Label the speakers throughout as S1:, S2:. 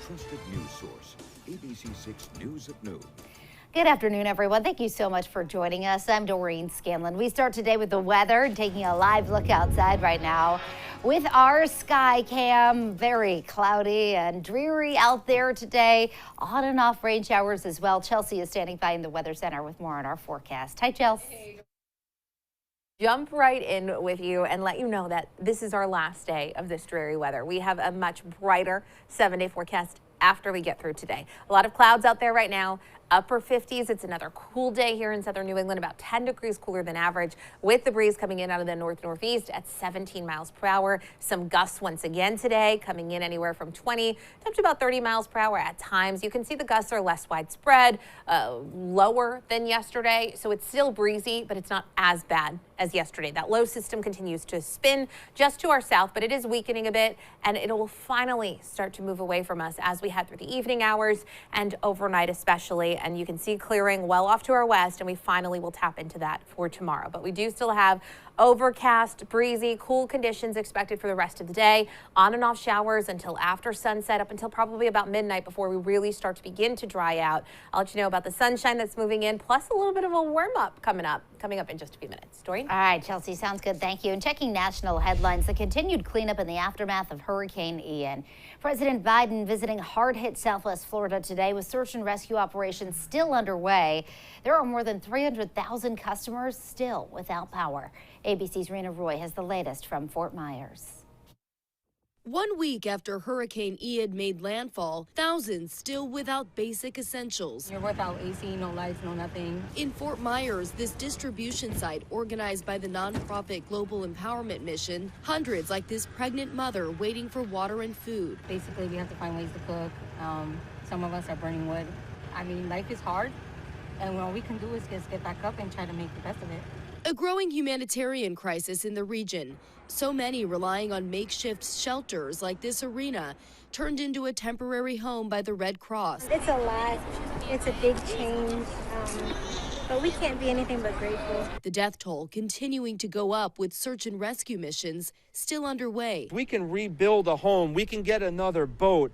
S1: trusted news source, ABC6 News at Noon.
S2: Good afternoon, everyone. Thank you so much for joining us. I'm Doreen Scanlon. We start today with the weather and taking a live look outside right now with our sky cam. Very cloudy and dreary out there today. On and off rain showers as well. Chelsea is standing by in the Weather Center with more on our forecast. Hi, Chelsea.
S3: Jump right in with you and let you know that this is our last day of this dreary weather. We have a much brighter 7-day forecast after we get through today. A lot of clouds out there right now. Upper 50s. It's another cool day here in southern New England, about 10 degrees cooler than average, with the breeze coming in out of the northeast at 17 miles per hour. Some gusts once again today, coming in anywhere from 20 up to about 30 miles per hour at times. You can see the gusts are less widespread, lower than yesterday, so it's still breezy, but it's not as bad as yesterday. That low system continues to spin just to our south, but it is weakening a bit, and it will finally start to move away from us as we head through the evening hours and overnight especially. And you can see clearing well off to our west, and we finally will tap into that for tomorrow. But we do still have overcast, breezy, cool conditions expected for the rest of the day. On and off showers until after sunset, up until probably about midnight before we really start to begin to dry out. I'll let you know about the sunshine that's moving in, plus a little bit of a warm-up coming up in just a few minutes. Doreen?
S2: All right, Chelsea, sounds good. Thank you. And checking national headlines, the continued cleanup in the aftermath of Hurricane Ian. President Biden visiting hard-hit Southwest Florida today with search and rescue operations still underway. There are more than 300,000 customers still without power. ABC's Rena Roy has the latest from Fort Myers.
S4: 1 week after Hurricane Ian made landfall, thousands still without basic essentials.
S5: You're without AC, no lights, no nothing.
S4: In Fort Myers, this distribution site organized by the nonprofit Global Empowerment Mission, hundreds like this pregnant mother waiting for water and food.
S5: Basically, we have to find ways to cook. Some of us are burning wood. I mean, life is hard, and what we can do is just get back up and try to make the best of it.
S4: A growing humanitarian crisis in the region. So many relying on makeshift shelters like this arena, turned into a temporary home by the Red Cross.
S6: It's a lot. It's a big change, but we can't be anything but grateful.
S4: The death toll continuing to go up with search and rescue missions still underway.
S7: We can rebuild a home, we can get another boat,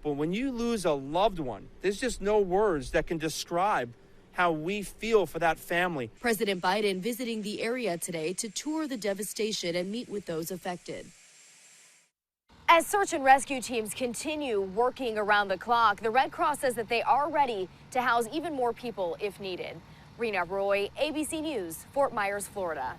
S7: but when you lose a loved one, there's just no words that can describe how we feel for that family.
S4: President Biden visiting the area today to tour the devastation and meet with those affected.
S8: As search and rescue teams continue working around the clock, the Red Cross says that they are ready to house even more people if needed. Rena Roy, ABC News, Fort Myers, Florida.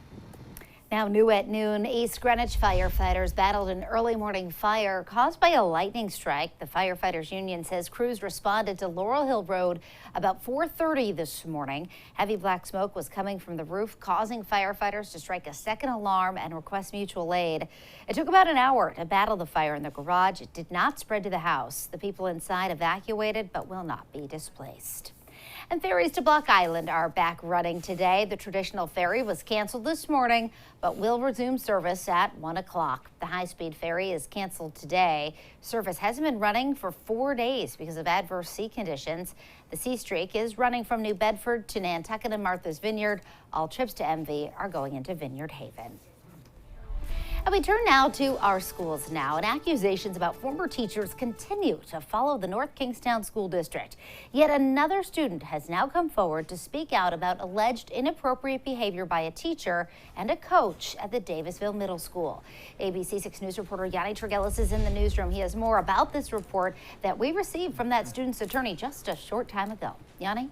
S2: Now new at noon, East Greenwich firefighters battled an early morning fire caused by a lightning strike. The firefighters union says crews responded to Laurel Hill Road about 4:30 this morning. Heavy black smoke was coming from the roof, causing firefighters to strike a second alarm and request mutual aid. It took about an hour to battle the fire in the garage. It did not spread to the house. The people inside evacuated but will not be displaced. And ferries to Block Island are back running today. The traditional ferry was canceled this morning, but will resume service at 1 o'clock. The high-speed ferry is canceled today. Service hasn't been running for 4 days because of adverse sea conditions. The Sea Streak is running from New Bedford to Nantucket and Martha's Vineyard. All trips to MV are going into Vineyard Haven. And we turn now to our schools now, and accusations about former teachers continue to follow the North Kingstown School District. Yet another student has now come forward to speak out about alleged inappropriate behavior by a teacher and a coach at the Davisville Middle School. ABC6 News reporter Yanni Tregellis is in the newsroom. He has more about this report that we received from that student's attorney just a short time ago. Yanni?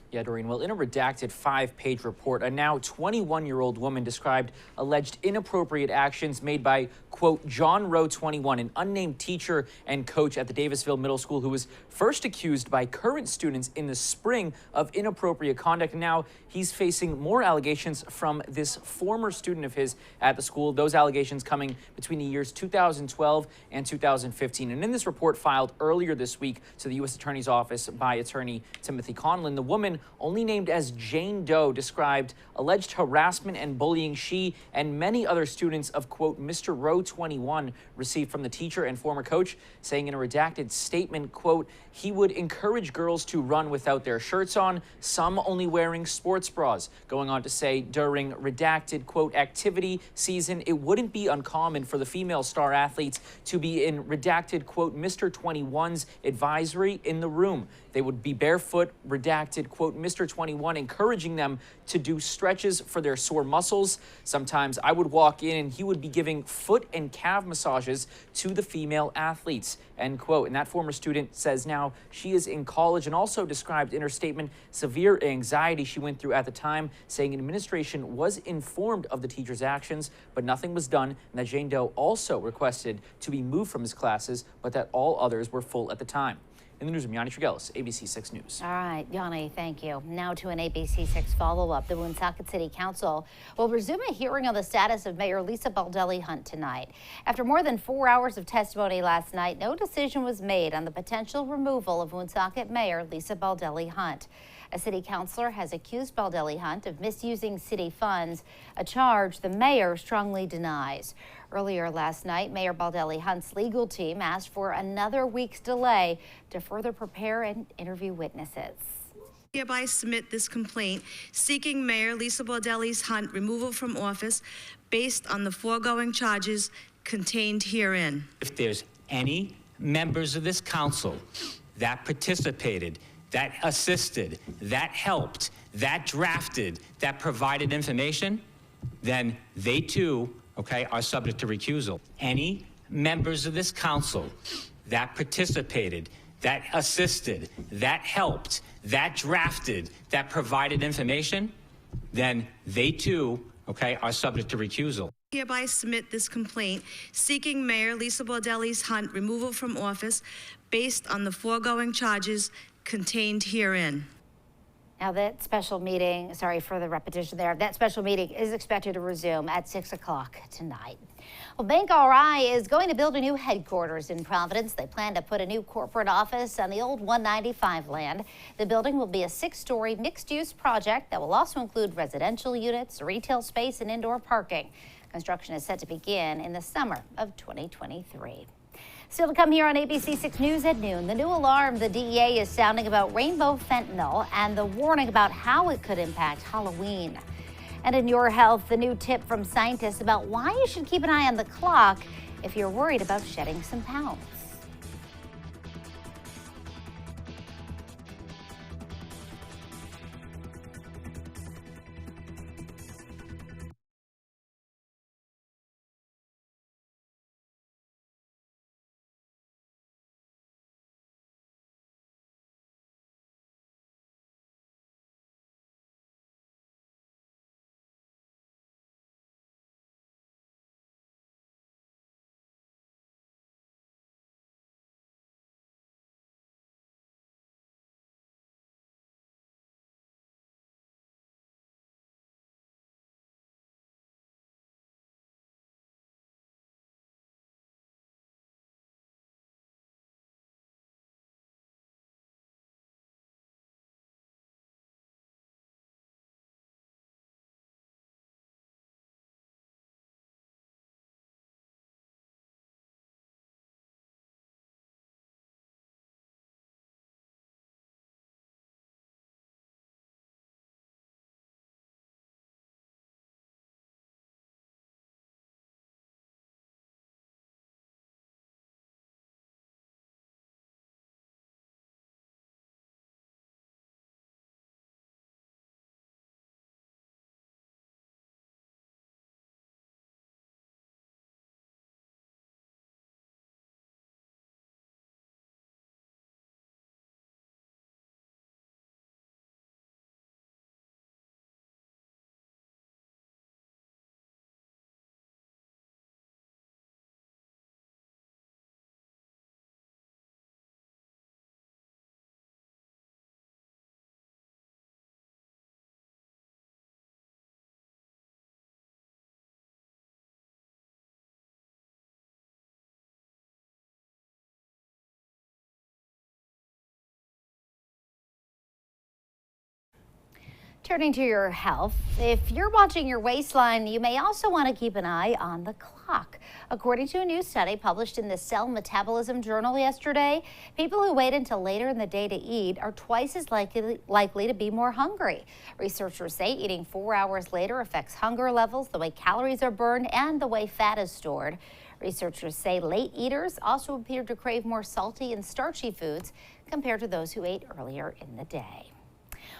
S9: Yeah, Doreen. Well, in a redacted 5-page report, a now 21-year-old woman described alleged inappropriate actions made by, quote, John Rowe, 21, an unnamed teacher and coach at the Davisville Middle School who was first accused by current students in the spring of inappropriate conduct. Now he's facing more allegations from this former student of his at the school, those allegations coming between the years 2012 and 2015. And in this report filed earlier this week to the U.S. Attorney's Office by attorney Timothy Conlon, the woman woman, only named as Jane Doe, described alleged harassment and bullying she and many other students of, quote, Mr. Rowe 21 received from the teacher and former coach, saying in a redacted statement, quote, he would encourage girls to run without their shirts on, some only wearing sports bras. Going on to say during redacted, quote, activity season, it wouldn't be uncommon for the female star athletes to be in redacted, quote, Mr. 21's advisory in the room. They would be barefoot, redacted, quote, Mr. 21, encouraging them to do stretches for their sore muscles. Sometimes I would walk in and he would be giving foot and calf massages to the female athletes, end quote. And that former student says now she is in college and also described in her statement severe anxiety she went through at the time, saying administration was informed of the teacher's actions, but nothing was done, and that Jane Doe also requested to be moved from his classes, but that all others were full at the time. In the newsroom, Yanni Trigelis, ABC6 News.
S2: All right, Yanni, thank you. Now to an ABC6 follow-up. The Woonsocket City Council will resume a hearing on the status of Mayor Lisa Baldelli Hunt tonight. After more than 4 hours of testimony last night, no decision was made on the potential removal of Woonsocket Mayor Lisa Baldelli Hunt. A city councilor has accused Baldelli Hunt of misusing city funds, a charge the mayor strongly denies. Earlier last night, Mayor Baldelli Hunt's legal team asked for another week's delay to further prepare and interview witnesses.
S10: Hereby submit this complaint seeking Mayor Lisa Baldelli Hunt removal from office based on the foregoing charges contained herein.
S11: If there's any members of this council that participated, that assisted, that helped, that drafted, that provided information, then they too, okay, are subject to recusal. Any members of this council that participated, that assisted, that helped, that drafted, that provided information, then they too, okay, are subject to recusal.
S10: Hereby submit this complaint seeking Mayor Lisa Baldelli Hunt removal from office based on the foregoing charges contained herein.
S2: Now that special meeting, sorry for the repetition there, that special meeting is expected to resume at 6 o'clock tonight. Well, Bank RI is going to build a new headquarters in Providence. They plan to put a new corporate office on the old 195 land. The building will be a 6-story mixed-use project that will also include residential units, retail space, and indoor parking. Construction is set to begin in the summer of 2023. Still to come here on ABC6 News at noon, the new alarm the DEA is sounding about rainbow fentanyl and the warning about how it could impact Halloween. And in your health, the new tip from scientists about why you should keep an eye on the clock if you're worried about shedding some pounds. Turning to your health, if you're watching your waistline, you may also want to keep an eye on the clock. According to a new study published in the Cell Metabolism Journal yesterday, people who wait until later in the day to eat are twice as likely to be more hungry. Researchers say eating 4 hours later affects hunger levels, the way calories are burned, and the way fat is stored. Researchers say late eaters also appear to crave more salty and starchy foods compared to those who ate earlier in the day.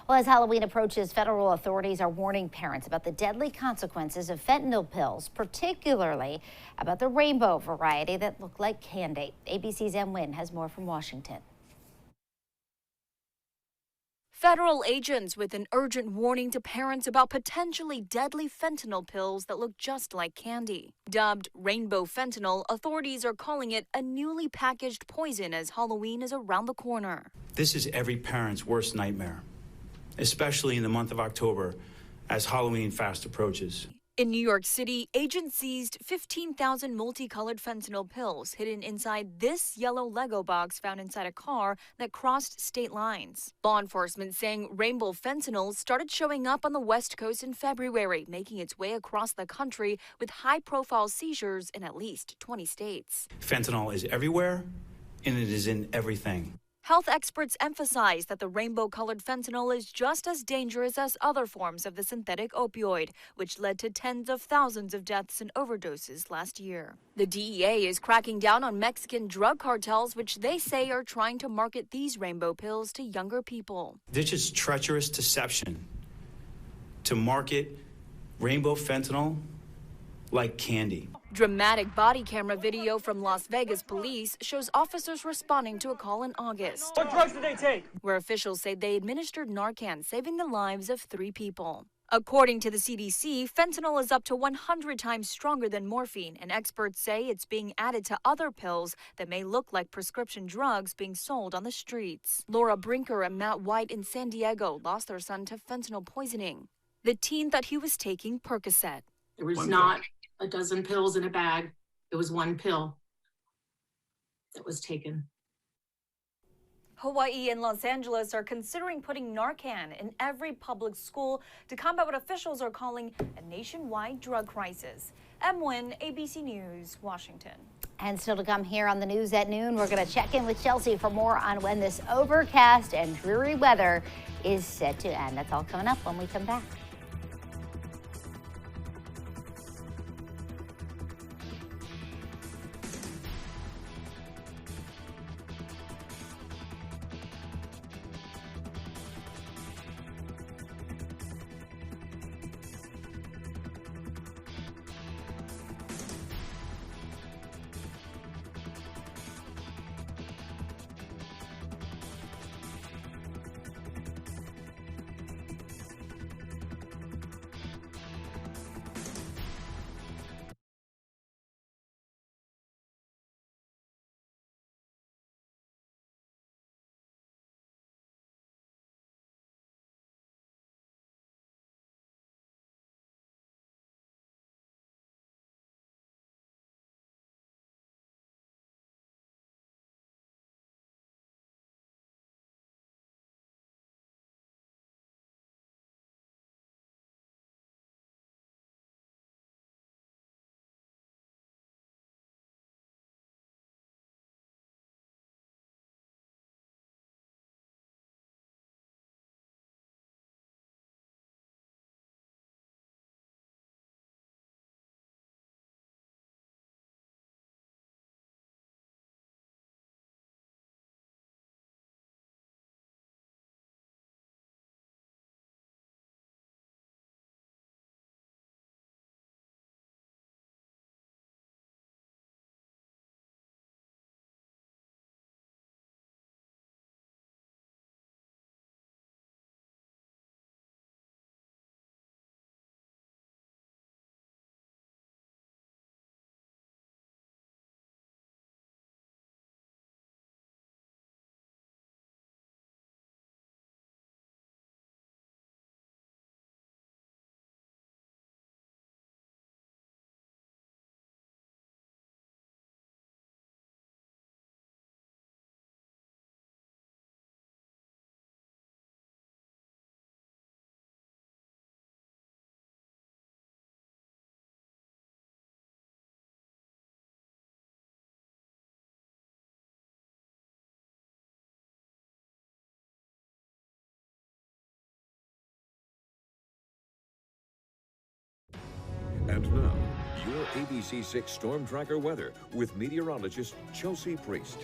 S2: Well, as Halloween approaches, federal authorities are warning parents about the deadly consequences of fentanyl pills, particularly about the rainbow variety that look like candy. ABC's Em Nguyen has more from Washington.
S8: Federal agents with an urgent warning to parents about potentially deadly fentanyl pills that look just like candy. Dubbed rainbow fentanyl, authorities are calling it a newly packaged poison as Halloween is around the corner.
S12: This is every parent's worst nightmare, especially in the month of October as Halloween fast approaches.
S8: In New York City, agents seized 15,000 multicolored fentanyl pills hidden inside this yellow Lego box found inside a car that crossed state lines. Law enforcement saying rainbow fentanyl started showing up on the West Coast in February, making its way across the country with high-profile seizures in at least 20 states.
S12: Fentanyl is everywhere, and it is in everything.
S8: Health experts emphasize that the rainbow-colored fentanyl is just as dangerous as other forms of the synthetic opioid, which led to tens of thousands of deaths and overdoses last year. The DEA is cracking down on Mexican drug cartels, which they say are trying to market these rainbow pills to younger people.
S12: This is treacherous deception to market rainbow fentanyl like candy.
S8: Dramatic body camera video from Las Vegas police shows officers responding to a call in August.
S13: What drugs did they take?
S8: Where officials say they administered Narcan, saving the lives of 3 people. According to the CDC, fentanyl is up to 100 times stronger than morphine, and experts say it's being added to other pills that may look like prescription drugs being sold on the streets. Laura Brinker and Matt White in San Diego lost their son to fentanyl poisoning. The teen thought he was taking Percocet.
S14: There was not a dozen pills in a bag. It was one pill that was taken.
S8: Hawaii and Los Angeles are considering putting Narcan in every public school to combat what officials are calling a nationwide drug crisis. Em Nguyen, ABC News, Washington.
S2: And still to come here on the news at noon, we're going to check in with Chelsea for more on when this overcast and dreary weather is set to end. That's all coming up when we come back.
S1: your ABC6 Storm Tracker weather with meteorologist Chelsea Priest.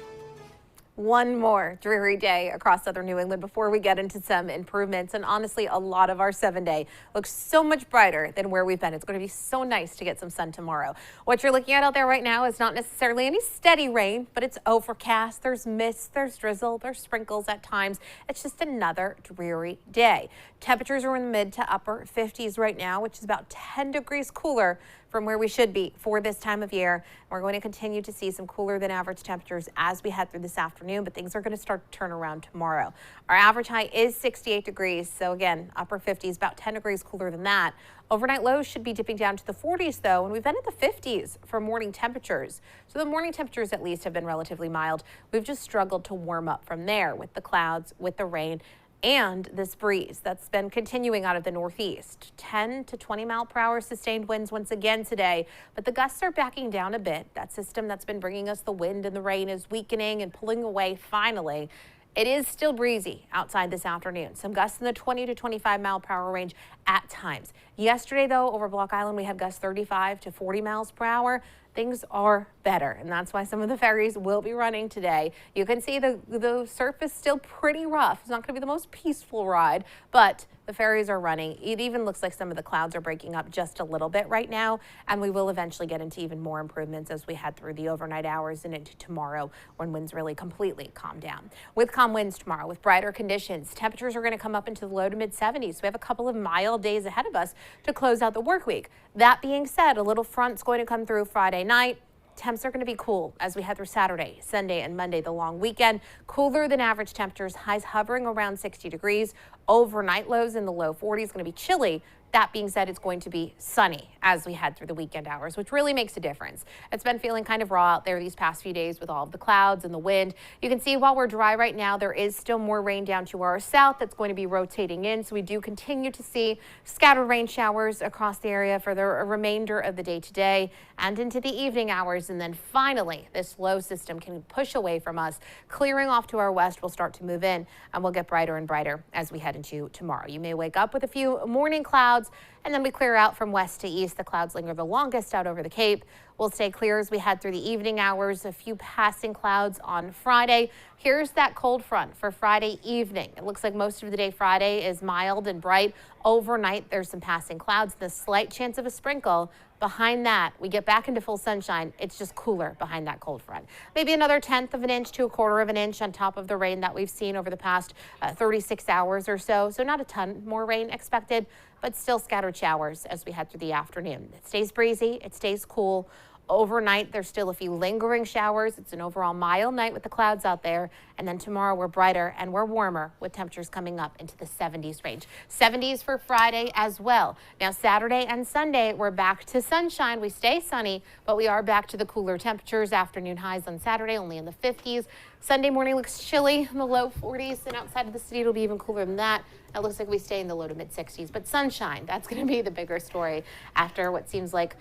S3: One more dreary day across southern New England before we get into some improvements. And honestly, a lot of our 7-day looks so much brighter than where we've been. It's going to be so nice to get some sun tomorrow. What you're looking at out there right now is not necessarily any steady rain, but it's overcast. There's mist, there's drizzle, there's sprinkles at times. It's just another dreary day. Temperatures are in the mid to upper 50s right now, which is about 10 degrees cooler from where we should be for this time of year. We're going to continue to see some cooler than average temperatures as we head through this afternoon, but things are going to start to turn around tomorrow. Our average high is 68 degrees. So again, upper 50s, about 10 degrees cooler than that. Overnight lows should be dipping down to the 40s though, and we've been at the 50s for morning temperatures. So the morning temperatures at least have been relatively mild. We've just struggled to warm up from there with the clouds, with the rain, and this breeze that's been continuing out of the northeast. 10 to 20 mile per hour sustained winds once again today, but the gusts are backing down a bit. That system that's been bringing us the wind and the rain is weakening and pulling away finally. It is still breezy outside this afternoon. Some gusts in the 20 to 25 mile per hour range at times. Yesterday, though, over Block Island, we had gusts 35 to 40 miles per hour. Things are better, and that's why some of the ferries will be running today. You can see the surface still pretty rough. It's not going to be the most peaceful ride, but the ferries are running. It even looks like some of the clouds are breaking up just a little bit right now, and we will eventually get into even more improvements as we head through the overnight hours and into tomorrow when winds really completely calm down. With calm winds tomorrow, with brighter conditions, temperatures are going to come up into the low to mid 70s. We have a couple of mild days ahead of us to close out the work week. That being said, a little front's going to come through Friday night. Temps are going to be cool as we head through Saturday, Sunday, and Monday, the long weekend. Cooler than average temperatures, highs hovering around 60 degrees. Overnight lows in the low 40s, going to be chilly. That being said, it's going to be sunny as we head through the weekend hours, which really makes a difference. It's been feeling kind of raw out there these past few days with all of the clouds and the wind. You can see while we're dry right now, there is still more rain down to our south that's going to be rotating in. So we do continue to see scattered rain showers across the area for the remainder of the day today and into the evening hours. And then finally, this low system can push away from us, clearing off to our west. We'll start to move in and we'll get brighter and brighter as we head into tomorrow. You may wake up with a few morning clouds, and then we clear out from west to east. The clouds linger the longest out over the Cape. We'll stay clear as we head through the evening hours. A few passing clouds on Friday. Here's that cold front for Friday evening. It looks like most of the day Friday is mild and bright. Overnight, there's some passing clouds, the slight chance of a sprinkle. Behind that, we get back into full sunshine. It's just cooler behind that cold front. Maybe another 1/10 of an inch to 1/4 of an inch on top of the rain that we've seen over the past 36 hours or so. So not a ton more rain expected, but still scattered showers as we head through the afternoon. It stays breezy. It stays cool. Overnight, there's still a few lingering showers. It's an overall mild night with the clouds out there. And then tomorrow we're brighter and we're warmer with temperatures coming up into the 70s range. 70s for Friday as well. Now Saturday and Sunday, we're back to sunshine. We stay sunny, but we are back to the cooler temperatures. Afternoon highs on Saturday only in the 50s. Sunday morning looks chilly in the low 40s, and outside of the city it'll be even cooler than that. It looks like we stay in the low to mid 60s, but sunshine, that's going to be the bigger story after what seems like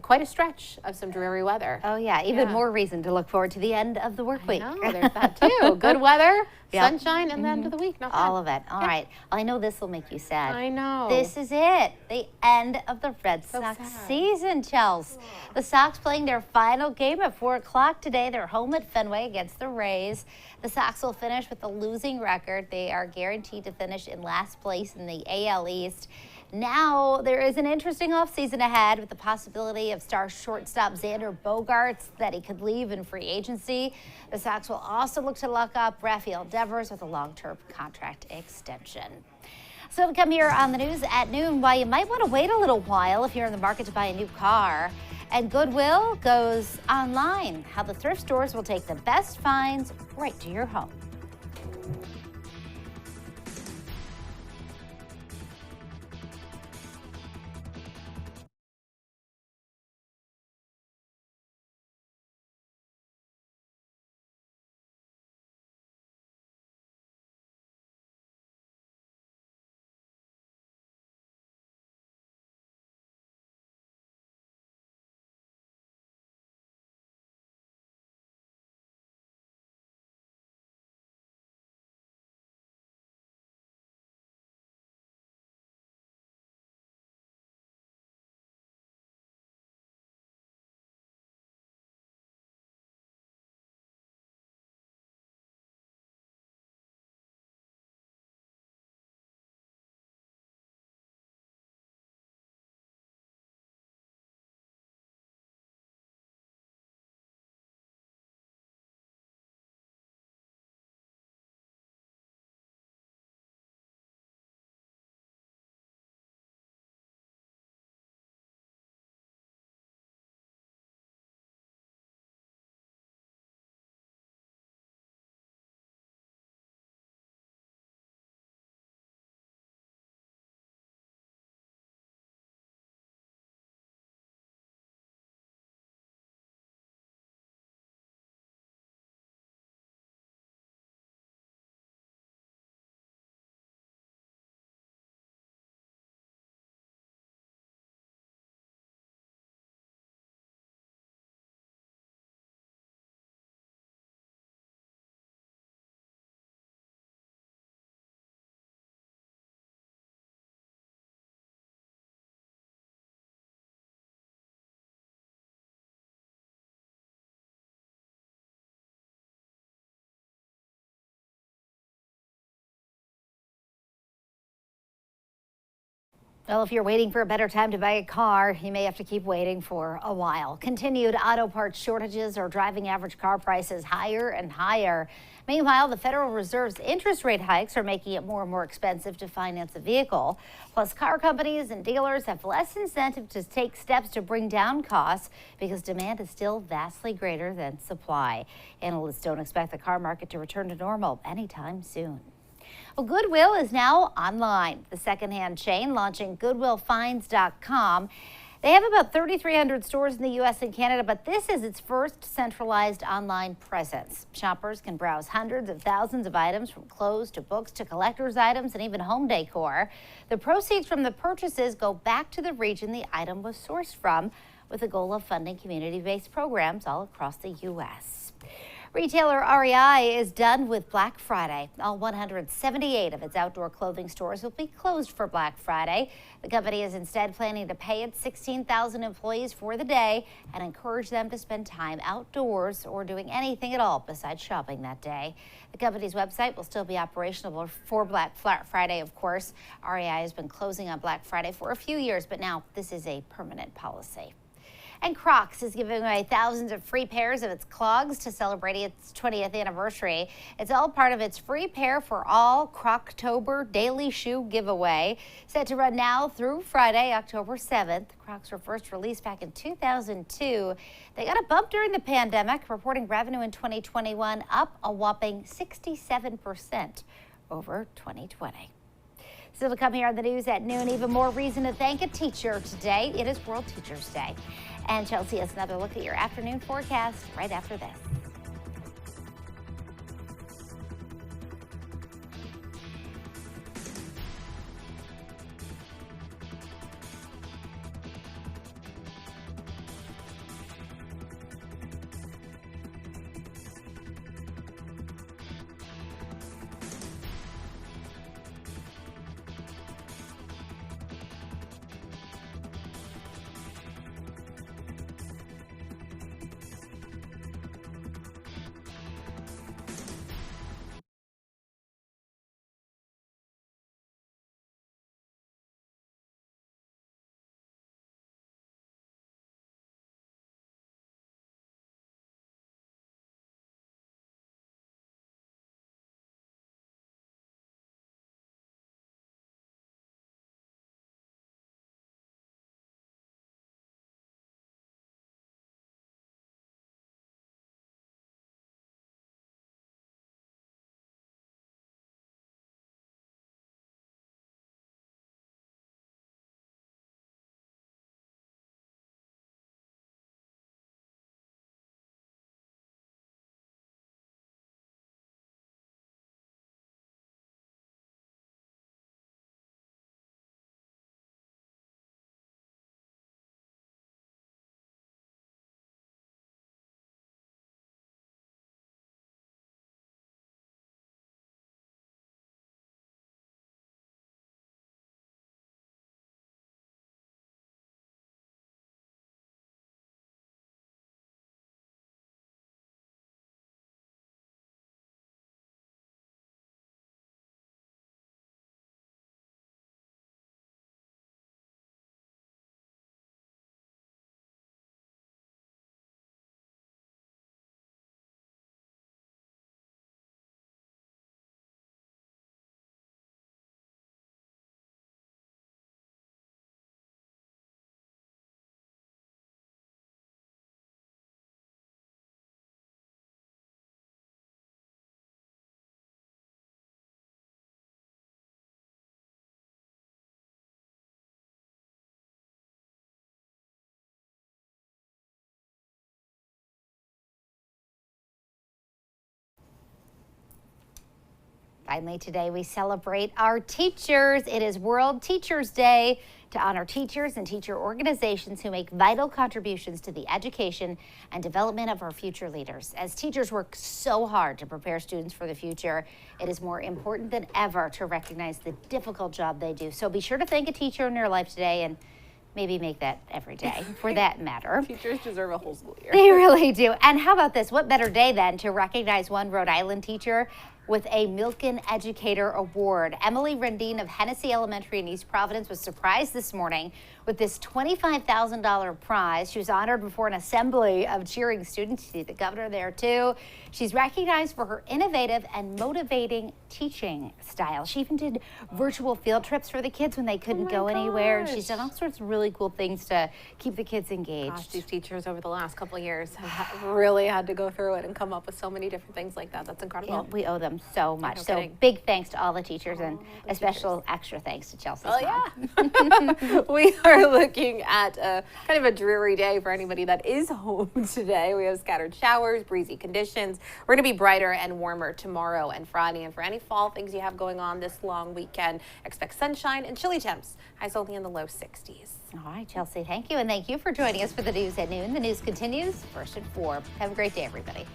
S3: quite a stretch of some dreary weather.
S2: Oh yeah, even more reason to look forward to the end of the work week.
S3: There's that too. Good weather, sunshine, and the end of the week. Not
S2: all of it. All right. Well, I know this will make you sad.
S3: I know.
S2: This is it. The end of the Red Sox season, Chels. The Sox playing their final game at 4 o'clock today. They're home at Fenway against the Rays. The Sox will finish with a losing record. They are guaranteed to finish in last place in the AL East. Now, there is an interesting offseason ahead with the possibility of star shortstop Xander Bogaerts that he could leave in free agency. The Sox will also look to lock up Rafael Devers with a long-term contract extension. So to come here on the news at noon, while you might want to wait a little while if you're in the market to buy a new car, and Goodwill goes online, how the thrift stores will take the best finds right to your home. Well, if you're waiting for a better time to buy a car, you may have to keep waiting for a while. Continued auto parts shortages are driving average car prices higher and higher. Meanwhile, the Federal Reserve's interest rate hikes are making it more and more expensive to finance a vehicle. Plus, car companies and dealers have less incentive to take steps to bring down costs because demand is still vastly greater than supply. Analysts don't expect the car market to return to normal anytime soon. Well, Goodwill is now online. The secondhand chain launching GoodwillFinds.com. They have about 3,300 stores in the U.S. and Canada, but this is its first centralized online presence. Shoppers can browse hundreds of thousands of items, from clothes to books to collector's items and even home decor. The proceeds from the purchases go back to the region the item was sourced from, with the goal of funding community-based programs all across the U.S. Retailer REI is done with Black Friday. All 178 of its outdoor clothing stores will be closed for Black Friday. The company is instead planning to pay its 16,000 employees for the day and encourage them to spend time outdoors or doing anything at all besides shopping that day. The company's website will still be operational for Black Friday, of course. REI has been closing on Black Friday for a few years, but now this is a permanent policy. And Crocs is giving away thousands of free pairs of its clogs to celebrate its 20th anniversary. It's all part of its free pair for all Croctober daily shoe giveaway, set to run now through Friday, October 7th. Crocs were first released back in 2002. They got a bump during the pandemic, reporting revenue in 2021 up a whopping 67% over 2020. Still to come here on the news at noon, even more reason to thank a teacher today. It is World Teachers Day. And Chelsea has another look at your afternoon forecast right after this. Finally, today we celebrate our teachers. It is World Teachers Day to honor teachers and teacher organizations who make vital contributions to the education and development of our future leaders. As teachers work so hard to prepare students for the future, it is more important than ever to recognize the difficult job they do. So be sure to thank a teacher in your life today, and maybe make that every day for that matter.
S3: Teachers deserve a whole school year.
S2: They really do. And how about this? What better day then to recognize one Rhode Island teacher with a Milken Educator Award. Emily Rendine of Hennessy Elementary in East Providence was surprised this morning with this $25,000 prize. She was honored before an assembly of cheering students. You see the governor there too. She's recognized for her innovative and motivating teaching style. She even did virtual field trips for the kids when they couldn't go anywhere. And she's done all sorts of really cool things to keep the kids engaged.
S3: Gosh, these teachers over the last couple of years have really had to go through it and come up with so many different things like that. That's incredible.
S2: Yeah, we owe them so much.
S3: No
S2: so
S3: kidding.
S2: big thanks to all the teachers and a special extra thanks to Chelsea's mom.
S3: Yeah. We are looking at kind of a dreary day for anybody that is home today. We have scattered showers, breezy conditions. We're going to be brighter and warmer tomorrow and Friday. And for any fall things you have going on this long weekend, expect sunshine and chilly temps. Highs only in the low 60s.
S2: All right, Chelsea, thank you. And thank you for joining us for the news at noon. The news continues first at 4. Have a great day, everybody.